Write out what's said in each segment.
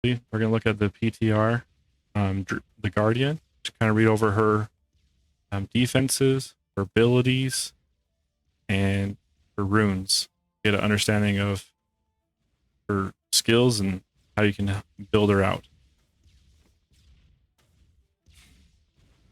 We're going to look at the PTR, the Guardian, to kind of read over her defenses, her abilities, and her runes. Get an understanding of her skills and how you can build her out.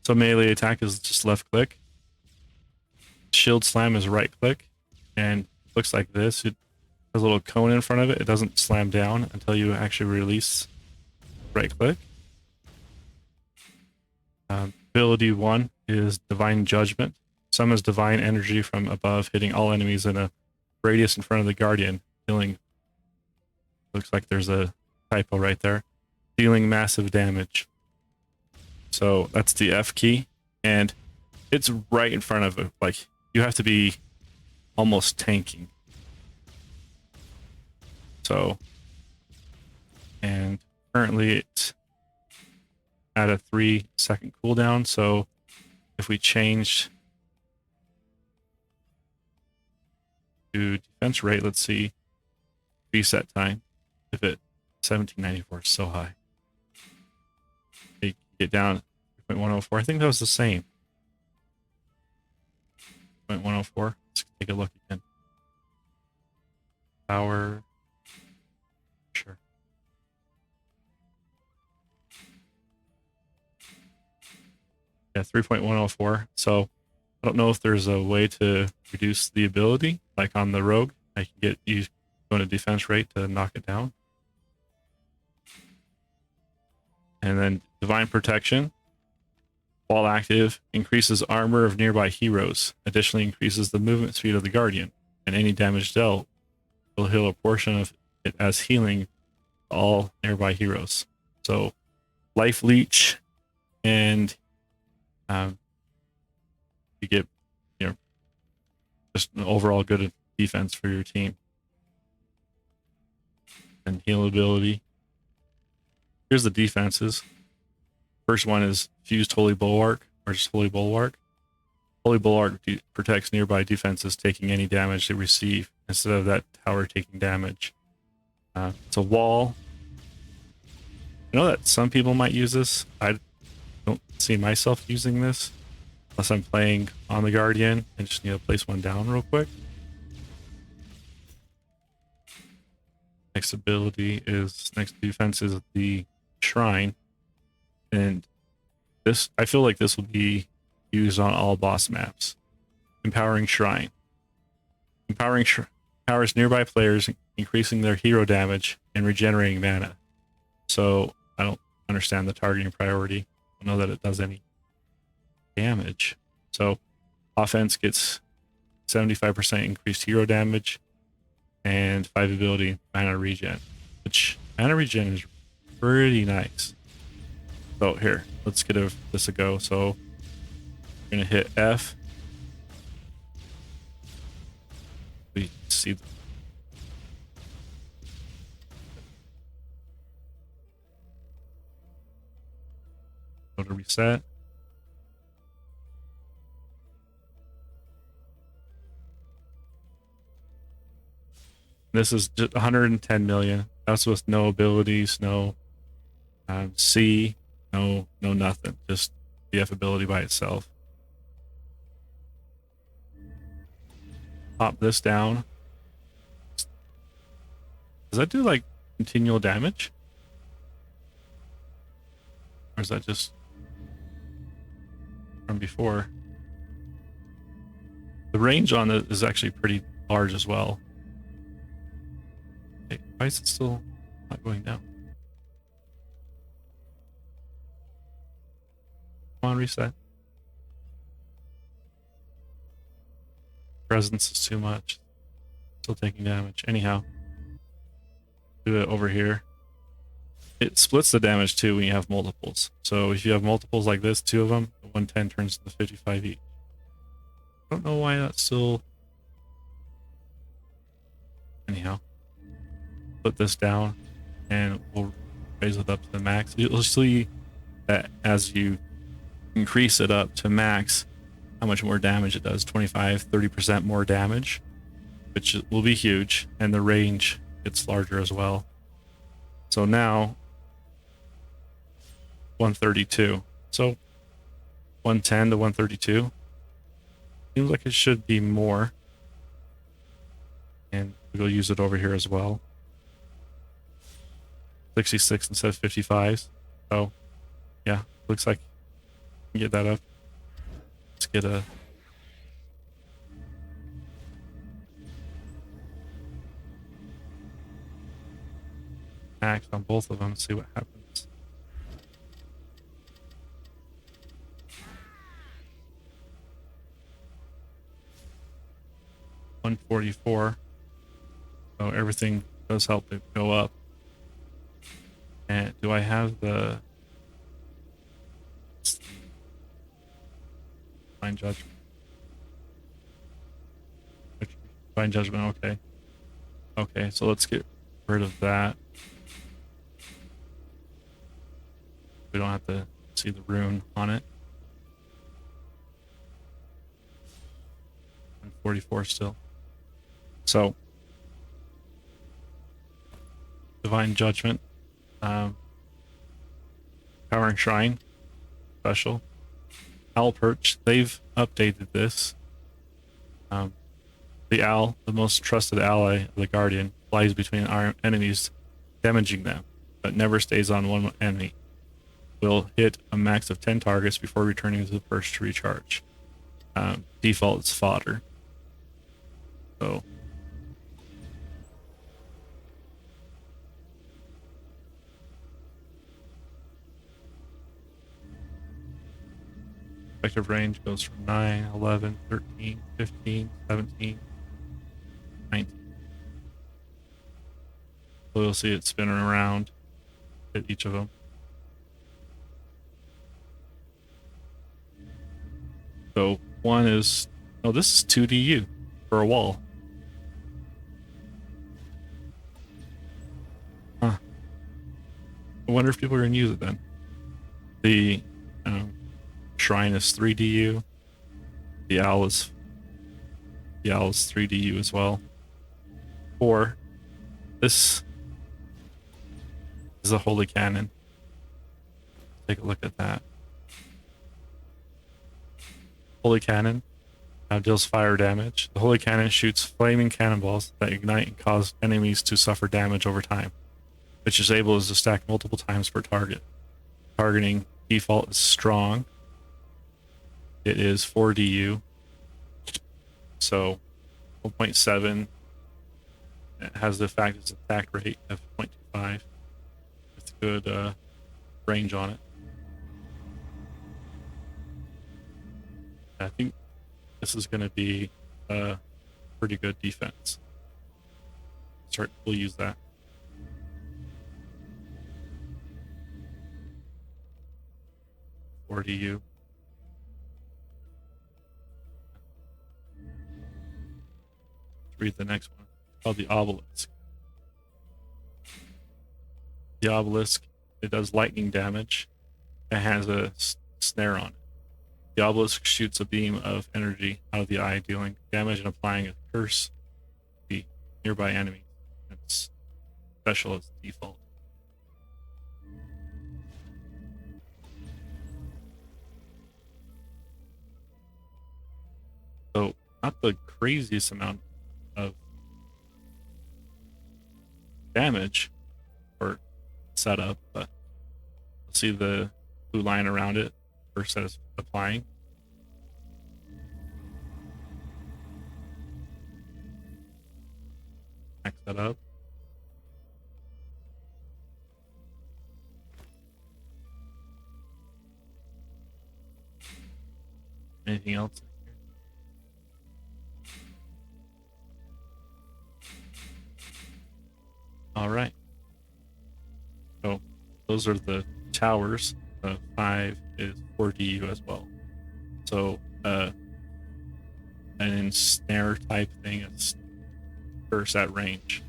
So melee attack is just left click. Shield slam is right click, and looks like this. It has a little cone in front of it. It doesn't slam down until you actually release right click. Ability 1 is Divine Judgment. Summons divine energy from above, hitting all enemies in a radius in front of the Guardian, dealing. Looks like there's a typo right there. Dealing massive damage. So that's the F key, and it's right in front of it. Like, you have to be almost tanking. So, and currently it's at a 3-second cooldown. So if we changed to defense rate, let's see, reset time. If it 1794 is so high, you get down 3.104. I think that was the same. 0.104. Let's take a look again. Power. Sure. Yeah, 3.104. So I don't know if there's a way to reduce the ability, like on the rogue. I can get you going to defense rate to knock it down. And then Divine Protection, while active, increases armor of nearby heroes. Additionally, increases the movement speed of the Guardian, and any damage dealt will heal a portion of it as healing to all nearby heroes. So, life leech, and you get, just an overall good defense for your team. And heal ability. Here's the defenses. First one is Fused Holy Bulwark, or just Holy Bulwark. Holy Bulwark protects nearby defenses taking any damage they receive, instead of that tower taking damage. It's a wall. I know that some people might use this. I don't see myself using this unless I'm playing on the Guardian and just need to place one down real quick. Next ability is, next defense is the Shrine. And this, I feel like this will be used on all boss maps. Empowering Shrine. Empowers nearby players, increasing their hero damage and regenerating mana. So I don't understand the targeting priority. I don't know that it does any damage. So offense gets 75% increased hero damage and 5 ability mana regen, which mana regen is pretty nice. So here, let's give this a go. So we're gonna hit F. We see go to reset. This is just 110 million. That's with no abilities, no C, no nothing. Just the F ability by itself. Pop this down. Does that do like continual damage? Or is that just from before? The range on it is actually pretty large as well. Hey, why is it still not going down? Come on, reset. Presence is too much. Still taking damage. Anyhow, do it over here. It splits the damage too when you have multiples. So if you have multiples like this, 2 of them, the 110 turns to 55 each. I don't know why that's still. Anyhow, put this down and we'll raise it up to the max. You'll see that as you increase it up to max, how much more damage it does. 25-30% more damage, which will be huge, and the range gets larger as well. So now 132. So 110 to 132. Seems like it should be more. And we'll use it over here as well. 66 instead of 55. So yeah, looks like we can get that up. Let's get a max on both of them, see what happens. $144. So everything does help it go up. And do I have the Divine Judgment? Divine Judgment, okay. Okay, so let's get rid of that. We don't have to see the rune on it. 144 still. So Divine Judgment, Powering Shrine, special. Owl Perch, they've updated this. The owl, the most trusted ally of the Guardian, flies between our enemies, damaging them, but never stays on one enemy. Will hit a max of 10 targets before returning to the perch to recharge. Default is fodder. So effective range goes from 9, 11, 13, 15, 17, 19. So you'll see it spinning around at each of them. So one is, oh, this is 2DU for a wall. Huh. I wonder if people are going to use it then. The shrine is 3DU. The owl is 3DU as well. 4. This is a holy cannon. Take a look at that. Holy cannon now deals fire damage. The holy cannon shoots flaming cannonballs that ignite and cause enemies to suffer damage over time, which is able to stack multiple times per target. Targeting default is strong. It is 4DU. So 1.7. It has the fact its attack rate of 0.25 with good range on it. I think this is going to be a pretty good defense. We'll use that. DU. Let's read the next one. It's called the Obelisk. The Obelisk, it does lightning damage. It has a snare on it. The Obelisk shoots a beam of energy out of the eye, dealing damage and applying a curse to the nearby enemy. It's special as default. So, not the craziest amount of damage or setup, but you'll see the blue line around it first that it's applying. Max that up. Anything else? All right. So those are the towers. 5 is 4DU as well. So an ensnare type thing is first at range.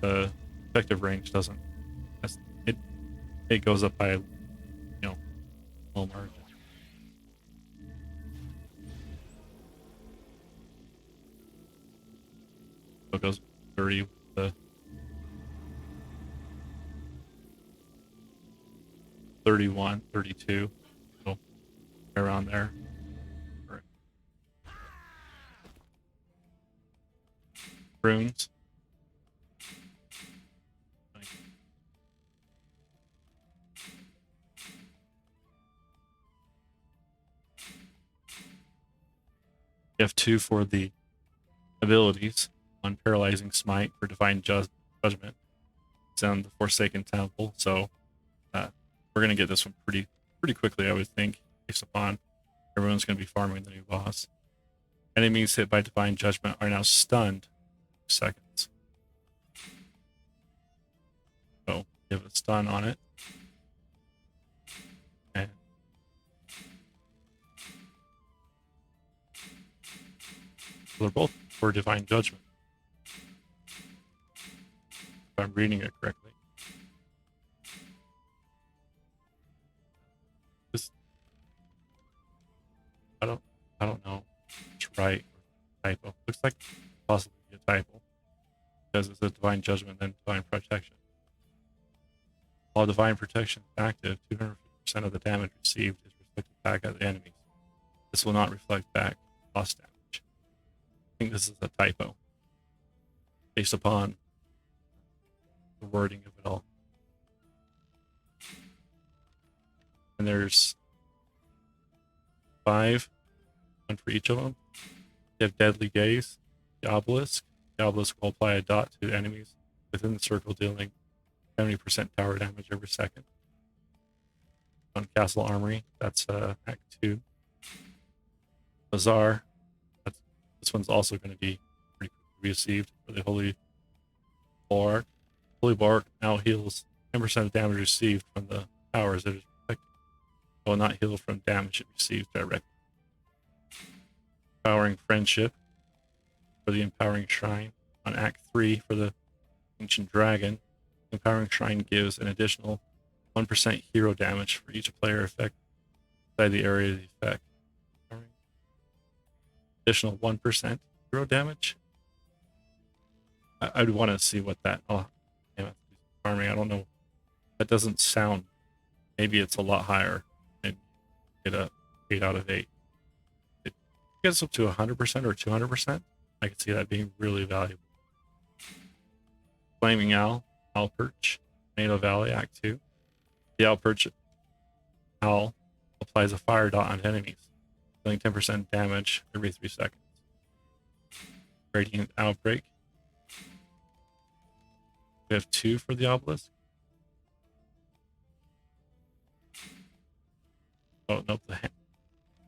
The effective range doesn't. It goes up by small margin. So it goes 30 with the 31, 32, so around there. Runes. You have 2 for the abilities. On Paralyzing Smite for Divine Judgment. It's on the Forsaken Temple, so we're gonna get this one pretty quickly, I would think, based upon everyone's gonna be farming the new boss. Enemies hit by Divine Judgment are now stunned for seconds. So give a stun on it. And they're both for Divine Judgment, if I'm reading it correctly. This, I don't know if it's right or typo. Looks like possibly a typo, because it's a Divine Judgment and Divine Protection. While Divine Protection is active, 250% of the damage received is reflected back at the enemies. This will not reflect back lost damage. I think this is a typo based upon the wording of it all. And there's 5, 1 for each of them. They have Deadly Gaze, the Obelisk. The Obelisk will apply a dot to enemies within the circle, dealing 70% tower damage every second. On Castle Armory, that's Act 2. Bazaar, this one's also going to be pretty quickly received for the Holy Bulwark. Holy Bulwark now heals 10% of damage received from the towers that it is protected. It will not heal from damage it receives directly. Empowering Friendship for the Empowering Shrine. On Act 3 for the Ancient Dragon, Empowering Shrine gives an additional 1% hero damage for each player effect inside the area of the effect. Additional 1% hero damage. I'd want to see what that. Oh, damn it. Farming. I don't know. That doesn't sound. Maybe it's a lot higher and get a 8 out of 8. It gets up to 100% or 200%. I could see that being really valuable. Flaming Owl, Owl Perch, Tornado Valley, Act 2. The Owl Perch Owl applies a fire dot on enemies, dealing 10% damage every 3 seconds. Radiant Outbreak. We have 2 for the Obelisk. Oh, nope, the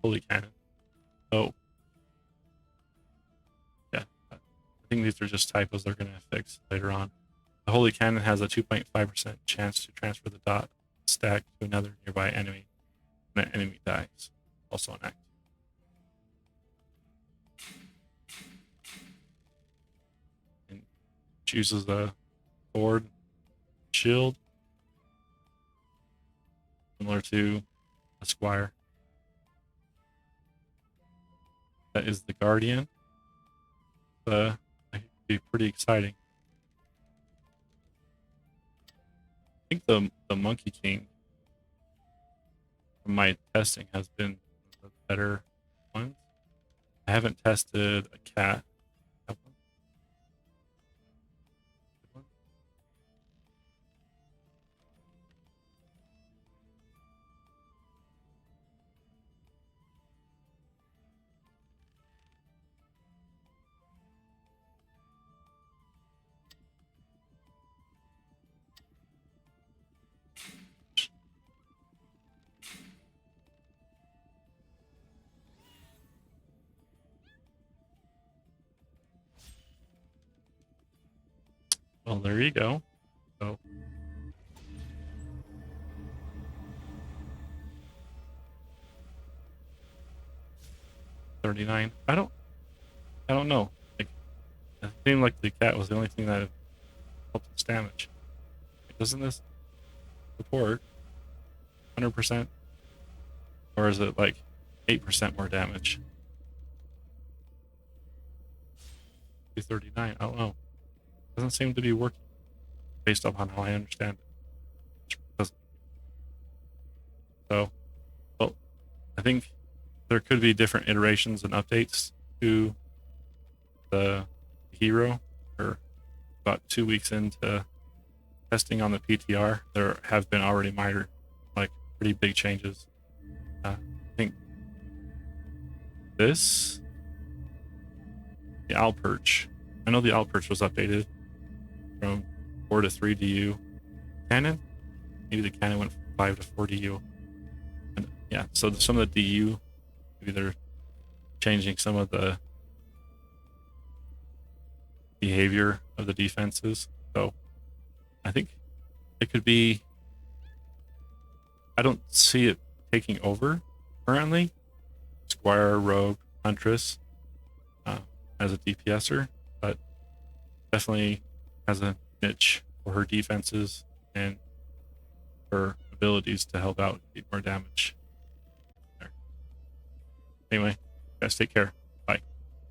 Holy Cannon. Oh. Yeah, I think these are just typos they're going to fix later on. The Holy Cannon has a 2.5% chance to transfer the dot stack to another nearby enemy when that enemy dies. Also an act. And chooses the sword, shield, similar to a squire. That is the Guardian. That could be pretty exciting. I think the Monkey King from my testing has been the better ones. I haven't tested a cat. Well, there you go. So 39. I don't know. Like, it seemed like the cat was the only thing that helped its damage. Like, doesn't this support 100%? Or is it like 8% more damage? 239. I don't know. Doesn't seem to be working based upon how I understand it. So, well, I think there could be different iterations and updates to the hero. Or about 2 weeks into testing on the PTR, there have been already minor, like pretty big changes. I think the owl perch. I know the owl perch was updated from 4 to 3 DU cannon. Maybe the cannon went from 5 to 4 DU. And yeah, so some of the DU, maybe they're changing some of the behavior of the defenses. So I think it could be. I don't see it taking over currently. Squire, Rogue, Huntress as a DPSer, but definitely has a niche for her defenses and her abilities to help out get more damage. There. Anyway, guys, take care.